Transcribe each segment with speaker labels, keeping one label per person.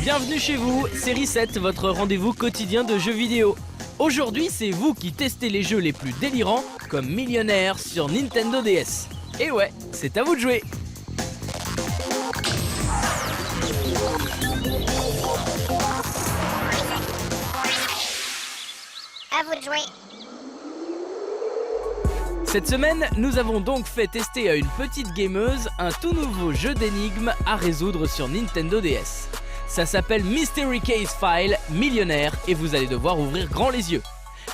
Speaker 1: Bienvenue chez vous, c'est Reset, votre rendez-vous quotidien de jeux vidéo. Aujourd'hui, c'est vous qui testez les jeux les plus délirants, comme Millionnaire sur Nintendo DS. Et ouais, c'est à vous de jouer.
Speaker 2: À vous de jouer.
Speaker 1: Cette semaine, nous avons donc fait tester à une petite gameuse un tout nouveau jeu d'énigmes à résoudre sur Nintendo DS. Ça s'appelle Mystery Case File Millionnaire et vous allez devoir ouvrir grand les yeux.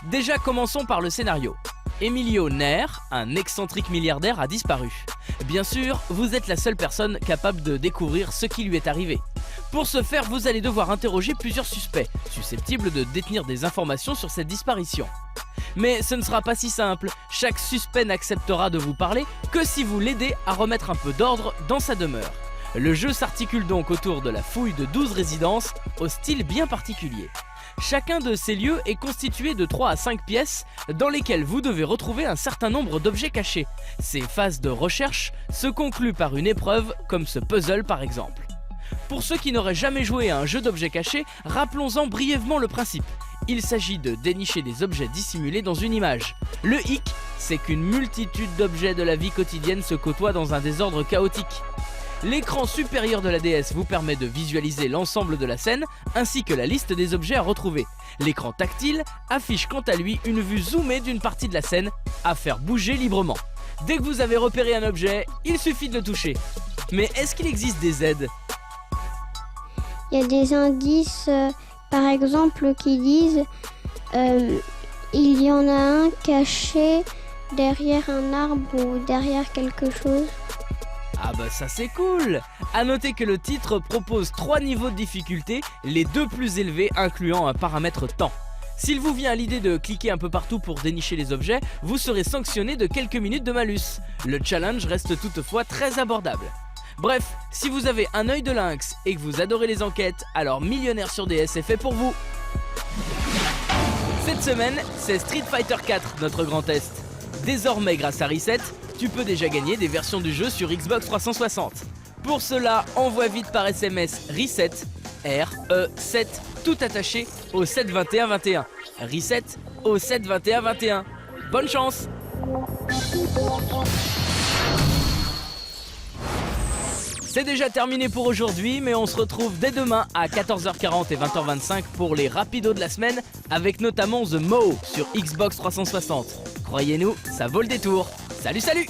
Speaker 1: Déjà, commençons par le scénario. Emilio Nair, un excentrique milliardaire, a disparu. Bien sûr, vous êtes la seule personne capable de découvrir ce qui lui est arrivé. Pour ce faire, vous allez devoir interroger plusieurs suspects, susceptibles de détenir des informations sur cette disparition. Mais ce ne sera pas si simple, chaque suspect n'acceptera de vous parler que si vous l'aidez à remettre un peu d'ordre dans sa demeure. Le jeu s'articule donc autour de la fouille de 12 résidences au style bien particulier. Chacun de ces lieux est constitué de 3 à 5 pièces dans lesquelles vous devez retrouver un certain nombre d'objets cachés. Ces phases de recherche se concluent par une épreuve comme ce puzzle par exemple. Pour ceux qui n'auraient jamais joué à un jeu d'objets cachés, rappelons-en brièvement le principe. Il s'agit de dénicher des objets dissimulés dans une image. Le hic, c'est qu'une multitude d'objets de la vie quotidienne se côtoient dans un désordre chaotique. L'écran supérieur de la DS vous permet de visualiser l'ensemble de la scène ainsi que la liste des objets à retrouver. L'écran tactile affiche quant à lui une vue zoomée d'une partie de la scène à faire bouger librement. Dès que vous avez repéré un objet, il suffit de le toucher. Mais est-ce qu'il existe des aides ?
Speaker 3: Il y a des indices, par exemple, qui disent il y en a un caché derrière un arbre ou derrière quelque chose.
Speaker 1: Ah bah ça c'est cool! A noter que le titre propose 3 niveaux de difficulté, les 2 plus élevés incluant un paramètre temps. S'il vous vient à l'idée de cliquer un peu partout pour dénicher les objets, vous serez sanctionné de quelques minutes de malus. Le challenge reste toutefois très abordable. Bref, si vous avez un œil de lynx et que vous adorez les enquêtes, alors Millionnaire sur DS est fait pour vous. Cette semaine, c'est Street Fighter 4 notre grand test. Désormais grâce à Reset, tu peux déjà gagner des versions du jeu sur Xbox 360. Pour cela, envoie vite par SMS Reset, R-E-7, tout attaché au 72121. Reset au 72121. Bonne chance! C'est déjà terminé pour aujourd'hui, mais on se retrouve dès demain à 14h40 et 20h25 pour les rapidos de la semaine, avec notamment The Mow sur Xbox 360. Croyez-nous, ça vaut le détour. Salut salut!